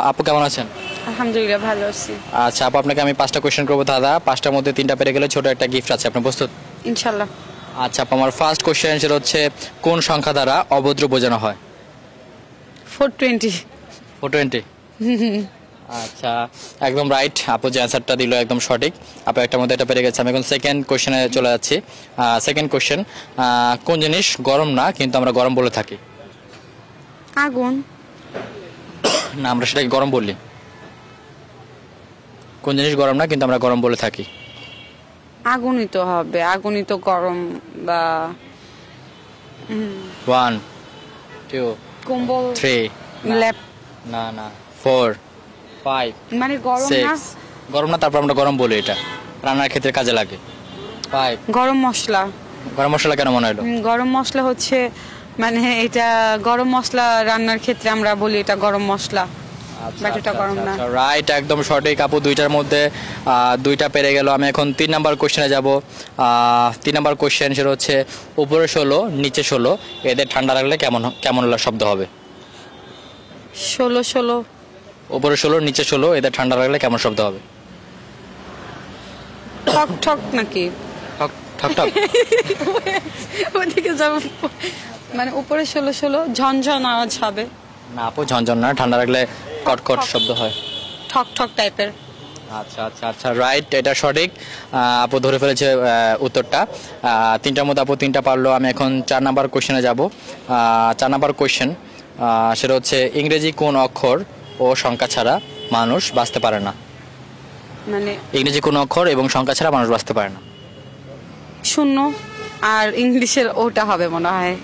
আপু কেমন আছেন? আলহামদুলিল্লাহ ভালো আছি। আচ্ছা আপু, আপনাকে আমি 5টা কোশ্চেন করবো দাদা। 5টার মধ্যে 3টা পেরে গেলে ছোট একটা গিফট আছে, আপনি প্রস্তুত? ইনশাল্লাহ। আচ্ছা আপু, আমার ফার্স্ট কোশ্চেন সেটা হচ্ছে কোন সংখ্যা দ্বারা অভদ্র বোঝানো হয়? 420। 420। আচ্ছা, একদম রাইট। আপু যে অ্যান্সারটা দিল একদম সঠিক। আপু একটার মধ্যে এটা পেরে গেছে। আমি এখন সেকেন্ড কোশ্চেনে চলে যাচ্ছি। সেকেন্ড কোশ্চেন, কোন জিনিস গরম না কিন্তু আমরা গরম বলে থাকি? আগুন। না, আমরা সেটাকে গরম বলি। কোন জিনিস গরম না কিন্তু আমরা গরম বলে থাকি? আগুনই তো হবে, আগুনই তো গরম। বা 1 2 কম্বল, 3 ল্যাপ। না না, 4 5 মানে গরম না। 6। গরম না, তারপর আমরা গরম বলি, এটা রান্নার ক্ষেত্রে কাজে লাগে। 5। গরম মশলা। গরম মশলা কেন মনে হলো? গরম মশলা হচ্ছে মানে এটা গরম মশলা রান্নার ক্ষেত্রে আমরা বলি এটা গরম মশলা। বাট এটা গরম না। রাইট, একদম সঠিক আপু। 2টার মধ্যে 2টা পেরে গেল। আমি এখন 3 নাম্বার কোশ্চেনে যাব। 3 নাম্বার কোশ্চেন সেটা হচ্ছে উপরে 16 নিচে 16 এদের ঠান্ডা লাগলে কেমন কেমন শব্দ হবে? 16 উপরে 16 নিচে 16 এদের ঠান্ডা লাগলে কেমন শব্দ হবে? ঠক ঠক নাকি? ঠক ঠক ঠক। ওদিকে যাব। মানে উপরে 16 ঝনঝন আওয়াজ হবে। না আপু, ঝনঝন না, ঠান্ডা লাগলে কটকট শব্দ হয়। ঠক ঠক টাইপের। আচ্ছা আচ্ছা আচ্ছা, রাইট, এটা সঠিক। আপু ধরে ফেলেছে উত্তরটা। 3টার মধ্যে আপু 3টা পারলো। আমি এখন 4 নাম্বার কোশ্চেনে যাব। 4 নাম্বার কোশ্চেন সেটা হচ্ছে ইংরেজি কোন অক্ষর ও সংখ্যা ছাড়া মানুষ বাঁচতে পারে না? মানে ইংরেজি কোন অক্ষর এবং সংখ্যা ছাড়া মানুষ বাঁচতে পারে না? 0 আর ইংলিশের ওটা হবে মনে হয়।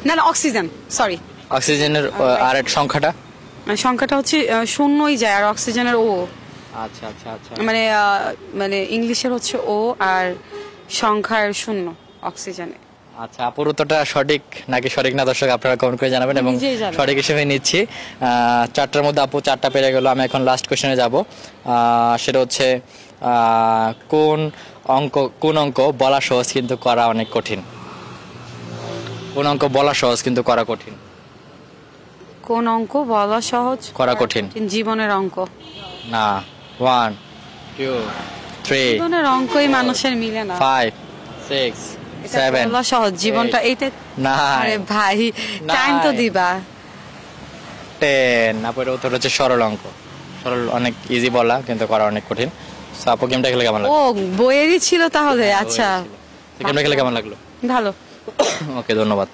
না না, অক্সিজেন, সরি। অক্সিজেনের আর এক সংখ্যাটা? সংখ্যাটা হচ্ছে 0ই যায় আর অক্সিজেনের ও। আচ্ছা আচ্ছা আচ্ছা, মানে মানে ইংলিশের হচ্ছে ও আর সংখ্যার 0 অক্সিজেনে। আচ্ছা আপুর উত্তরটা সঠিক নাকি সঠিক না দর্শক আপনারা কমেন্ট করে জানাবেন এবং সঠিক হিসেবে নিচ্ছি। 4টার মধ্যে আপু 4টা পেরে গেল। আমি এখন লাস্ট কোশ্চেনে যাব। সেটা হচ্ছে কোন অঙ্ক বলা সহজ কিন্তু করা অনেক কঠিন? কোন অঙ্ক বলা সহজ কিন্তু করা কঠিন? কোন অঙ্ক বলা সহজ করা কঠিন? জীবনের অঙ্ক। না। 1 2 3 জীবনের অঙ্কই মানুষের মিলে না। 5 6 7 বলা সহজ, জীবনটা এইটা না। আরে ভাই, টাইম তো দিবা। 10। আপুর উত্তর হচ্ছে সরল অঙ্ক। সরল অনেক ইজি বলা কিন্তু করা অনেক কঠিন। সো আপু গেমটা খেলে কেমন লাগলো? ও বইয়েরই ছিল তাহলে। আচ্ছা, গেমটা খেলে কেমন লাগলো? ভালো। ওকে, ধন্যবাদ।